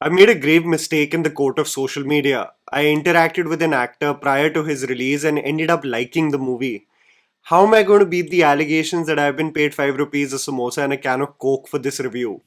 I made a grave mistake in the court of social media. I interacted with an actor prior to his release and ended up liking the movie. How am I going to beat the allegations that I've been paid 5 rupees a samosa and a can of Coke for this review?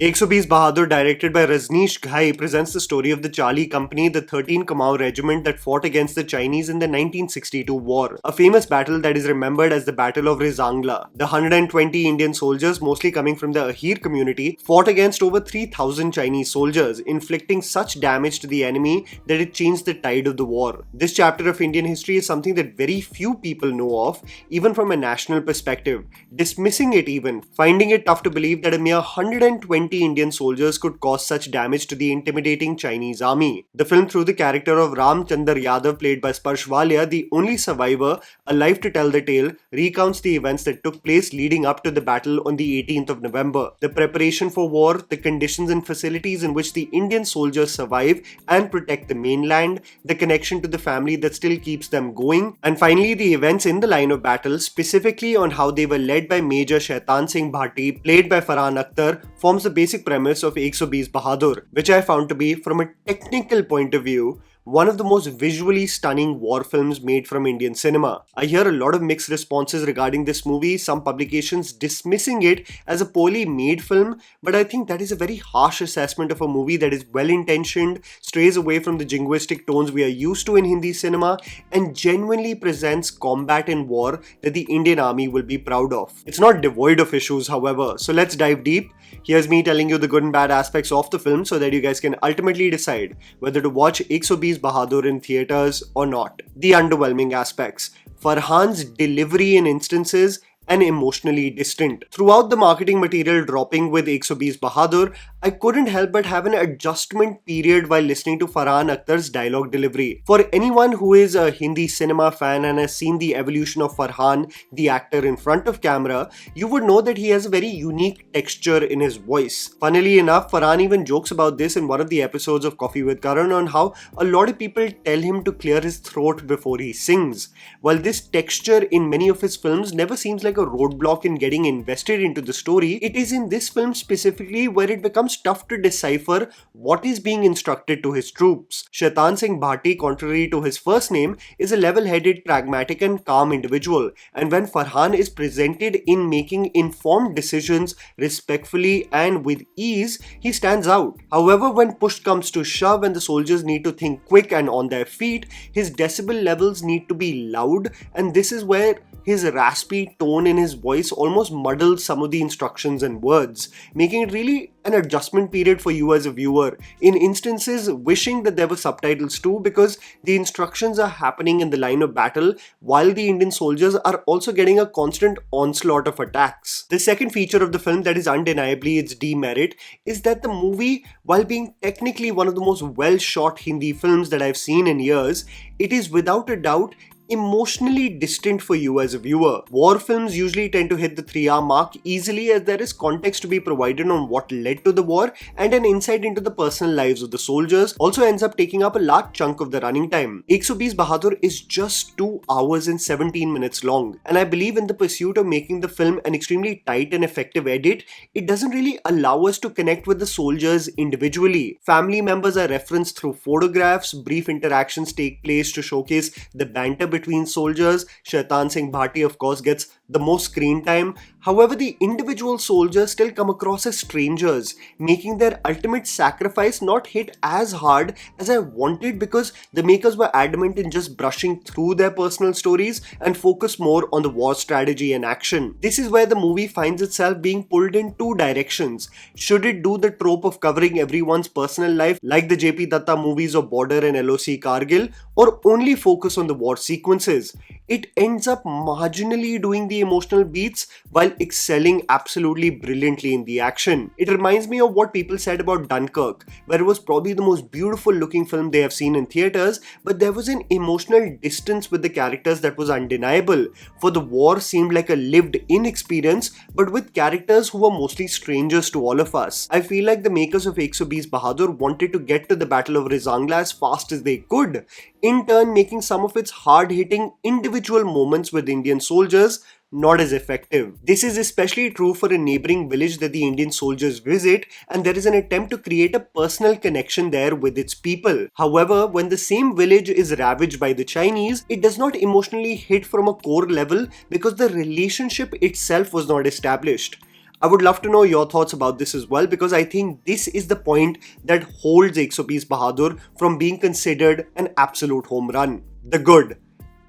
120 Bahadur, directed by Rajneesh Ghai, presents the story of the Charlie Company, the 13 Kamau regiment that fought against the Chinese in the 1962 war, a famous battle that is remembered as the Battle of Rezang. The 120 Indian soldiers, mostly coming from the Ahir community, fought against over 3,000 Chinese soldiers, inflicting such damage to the enemy that it changed the tide of the war. This chapter of Indian history is something that very few people know of, even from a national perspective, dismissing it even, finding it tough to believe that a mere 120 Indian soldiers could cause such damage to the intimidating Chinese army. The film, through the character of Ram Chandar Yadav, played by Sparsh Walia, the only survivor alive to tell the tale, recounts the events that took place leading up to the battle on the 18th of November, the preparation for war, the conditions and facilities in which the Indian soldiers survive and protect the mainland, the connection to the family that still keeps them going, and finally the events in the line of battle, specifically on how they were led by Major Shaitan Singh Bhati, played by Farhan Akhtar, forms the basic premise of 120 Bahadur, which I found to be, from a technical point of view, one of the most visually stunning war films made from Indian cinema. I hear a lot of mixed responses regarding this movie, some publications dismissing it as a poorly made film, but I think that is a very harsh assessment of a movie that is well intentioned, strays away from the jingoistic tones we are used to in Hindi cinema, and genuinely presents combat and war that the Indian army will be proud of. It's not devoid of issues, however, so let's dive deep. Here's me telling you the good and bad aspects of the film so that you guys can ultimately decide whether to watch 120 Bahadur in theaters or not. The underwhelming aspects. Farhan's delivery in instances and emotionally distant. Throughout the marketing material dropping with 120 Bahadur, I couldn't help but have an adjustment period while listening to Farhan Akhtar's dialogue delivery. For anyone who is a Hindi cinema fan and has seen the evolution of Farhan, the actor in front of camera, you would know that he has a very unique texture in his voice. Funnily enough, Farhan even jokes about this in one of the episodes of Coffee with Karan on how a lot of people tell him to clear his throat before he sings. While this texture in many of his films never seems like a roadblock in getting invested into the story, it is in this film specifically where it becomes tough to decipher what is being instructed to his troops. Shaitan Singh Bhati, contrary to his first name, is a level-headed, pragmatic and calm individual, and when Farhan is presented in making informed decisions respectfully and with ease, he stands out. However, when push comes to shove and the soldiers need to think quick and on their feet, his decibel levels need to be loud, and this is where his raspy tone in his voice almost muddles some of the instructions and words, making it really an adjustment period for you as a viewer, in instances wishing that there were subtitles too, because the instructions are happening in the line of battle while the Indian soldiers are also getting a constant onslaught of attacks. The second feature of the film that is undeniably its demerit is that the movie, while being technically one of the most well shot Hindi films that I've seen in years, it is without a doubt emotionally distant for you as a viewer. War films usually tend to hit the 3-hour mark easily, as there is context to be provided on what led to the war, and an insight into the personal lives of the soldiers also ends up taking up a large chunk of the running time. 120 Bahadur is just 2 hours and 17 minutes long, and I believe in the pursuit of making the film an extremely tight and effective edit, it doesn't really allow us to connect with the soldiers individually. Family members are referenced through photographs, brief interactions take place to showcase the banter between soldiers. Shaitan Singh Bhati, of course, gets the most screen time. However, the individual soldiers still come across as strangers, making their ultimate sacrifice not hit as hard as I wanted, because the makers were adamant in just brushing through their personal stories and focus more on the war strategy and action. This is where the movie finds itself being pulled in two directions. Should it do the trope of covering everyone's personal life like the JP Datta movies of Border and LOC Kargil, or only focus on the war sequences? it ends up marginally doing the emotional beats while excelling absolutely brilliantly in the action. It reminds me of what people said about Dunkirk, where it was probably the most beautiful looking film they have seen in theaters, but there was an emotional distance with the characters that was undeniable. For the war seemed like a lived in experience, but with characters who were mostly strangers to all of us. I feel like the makers of 120 Bahadur wanted to get to the Battle of Rezang as fast as they could, in turn making some of its hard-hitting individual moments with Indian soldiers not as effective. This is especially true for a neighboring village that the Indian soldiers visit, and there is an attempt to create a personal connection there with its people. However, when the same village is ravaged by the Chinese, it does not emotionally hit from a core level because the relationship itself was not established. I would love to know your thoughts about this as well, because I think this is the point that holds 120 Bahadur from being considered an absolute home run. The good: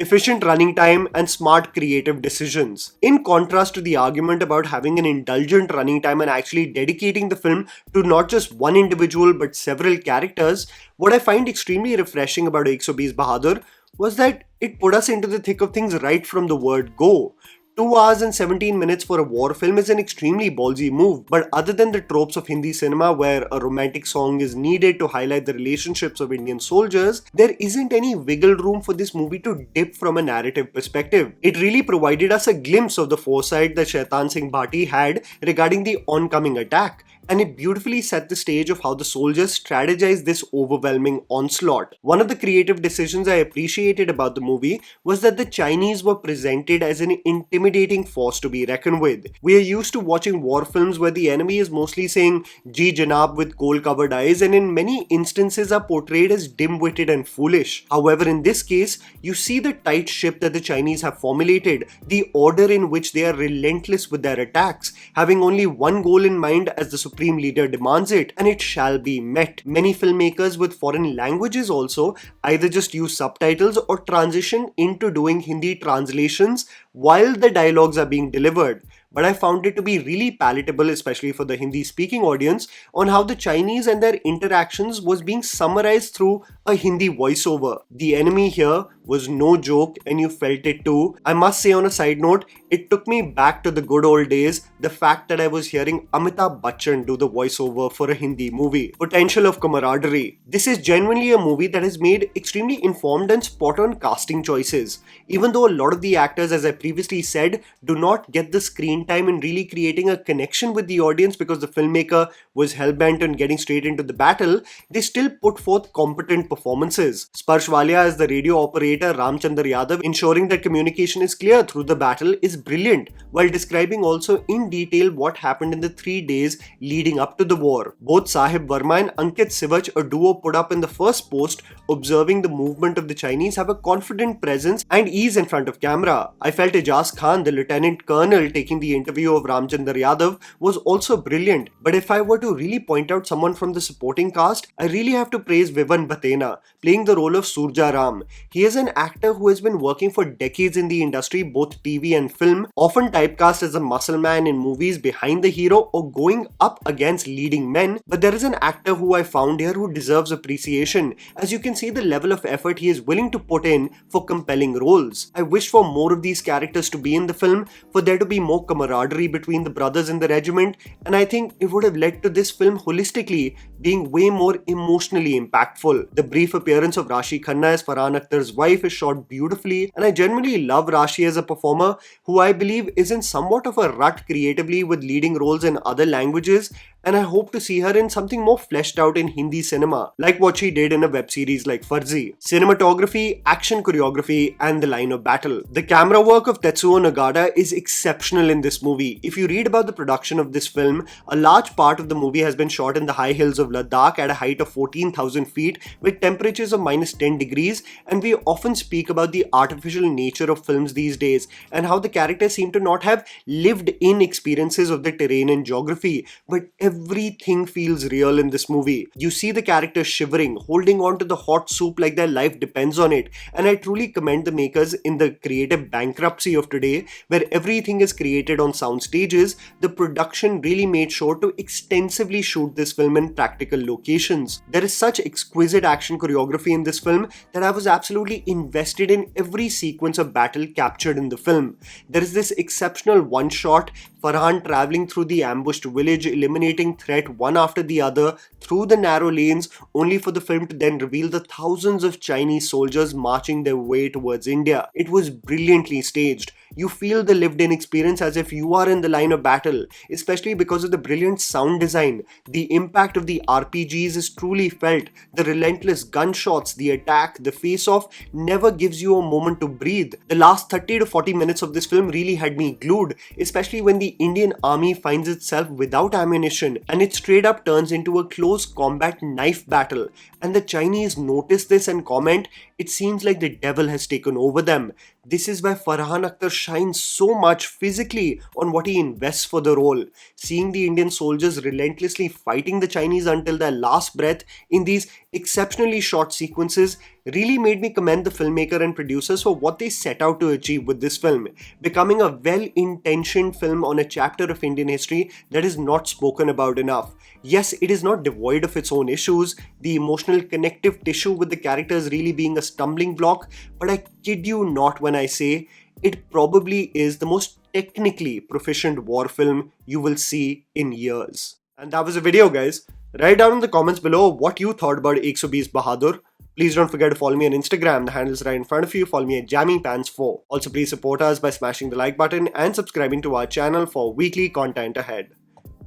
efficient running time and smart creative decisions. In contrast to the argument about having an indulgent running time and actually dedicating the film to not just one individual but several characters, what I find extremely refreshing about 120 Bahadur was that it put us into the thick of things right from the word go. 2 hours and 17 minutes for a war film is an extremely ballsy move, but other than the tropes of Hindi cinema where a romantic song is needed to highlight the relationships of Indian soldiers, there isn't any wiggle room for this movie to dip from a narrative perspective. It really provided us a glimpse of the foresight that Shaitan Singh Bhati had regarding the oncoming attack, and it beautifully set the stage of how the soldiers strategized this overwhelming onslaught. One of the creative decisions I appreciated about the movie was that the Chinese were presented as an intimidating force to be reckoned with. We are used to watching war films where the enemy is mostly saying "Ji Janab" with coal-covered eyes, and in many instances are portrayed as dim-witted and foolish. However, in this case, you see the tight ship that the Chinese have formulated, the order in which they are relentless with their attacks, having only one goal in mind as the supreme leader demands it, and it shall be met. Many filmmakers with foreign languages also either just use subtitles or transition into doing Hindi translations while the dialogues are being delivered. But I found it to be really palatable, especially for the Hindi speaking audience, on how the Chinese and their interactions was being summarized through a Hindi voiceover. The enemy here was no joke, and you felt it too. I must say, on a side note, it took me back to the good old days, the fact that I was hearing Amitabh Bachchan do the voiceover for a Hindi movie. Potential of camaraderie. This is genuinely a movie that has made extremely informed and spot on casting choices. Even though a lot of the actors, as I previously said, do not get the screen time in really creating a connection with the audience because the filmmaker was hell-bent on getting straight into the battle, they still put forth competent performances. Sparsh Walia as the radio operator Ramchandar Yadav, ensuring that communication is clear through the battle, is brilliant, while describing also in detail what happened in the 3 days leading up to the war. Both Sahib Verma and Ankit Sivach, a duo put up in the first post observing the movement of the Chinese, have a confident presence and ease in front of camera. I felt Ijaz Khan, the Lieutenant Colonel taking the interview of Ramchandar Yadav, was also brilliant. But if I were to really point out someone from the supporting cast, I really have to praise Vivan Batena, playing the role of Surja Ram. He is an actor who has been working for decades in the industry, both TV and film, often typecast as a muscle man in movies behind the hero or going up against leading men. But there is an actor who I found here who deserves appreciation, as you can see the level of effort he is willing to put in for compelling roles. I wish for more of these characters to be in the film, for there to be more camaraderie between the brothers in the regiment, and I think it would have led to this film holistically being way more emotionally impactful. The brief appearance of Rashi Khanna as Farhan Akhtar's wife is shot beautifully, and I genuinely love Rashi as a performer who I believe is in somewhat of a rut creatively with leading roles in other languages, and I hope to see her in something more fleshed out in Hindi cinema, like what she did in a web series like Farzi. Cinematography, action choreography, and the line of battle. The camera work of Tetsuo Nagata is exceptional in this movie. If you read about the production of this film, a large part of the movie has been shot in the high hills of Ladakh at a height of 14,000 feet with temperatures of minus 10 degrees, and we often speak about the artificial nature of films these days and how the characters seem to not have lived in experiences of the terrain and geography, but everything feels real in this movie. You see the characters shivering, holding on to the hot soup like their life depends on it. And I truly commend the makers in the creative bankruptcy of today, where everything is created on sound stages. The production really made sure to extensively shoot this film in practical locations. There is such exquisite action choreography in this film that I was absolutely invested in every sequence of battle captured in the film. There is this exceptional one shot, Farhan traveling through the ambushed village, eliminating threat one after the other through the narrow lanes, only for the film to then reveal the thousands of Chinese soldiers marching their way towards India. It was brilliantly staged. You feel the lived in experience as if you are in the line of battle, especially because of the brilliant sound design. The impact of the RPGs is truly felt. The relentless gunshots, the attack, the face off never gives you a moment to breathe. The last 30 to 40 minutes of this film really had me glued, especially when the Indian army finds itself without ammunition and it straight up turns into a close combat knife battle. And the Chinese notice this and comment, "It seems like the devil has taken over them." This is why Farhan Akhtar shines so much physically on what he invests for the role. Seeing the Indian soldiers relentlessly fighting the Chinese until their last breath in these exceptionally short sequences really made me commend the filmmaker and producers for what they set out to achieve with this film, becoming a well-intentioned film on a chapter of Indian history that is not spoken about enough. Yes, it is not devoid of its own issues, the emotional connective tissue with the characters really being a stumbling block, but I kid you not when I say it probably is the most technically proficient war film you will see in years. And that was a video, guys. Write down in the comments below what you thought about 120 Bahadur. Please don't forget to follow me on Instagram, the handle is right in front of you. Follow me at JammyPants4. Also, please support us by smashing the like button and subscribing to our channel for weekly content ahead.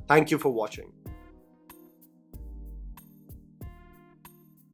Thank you for watching.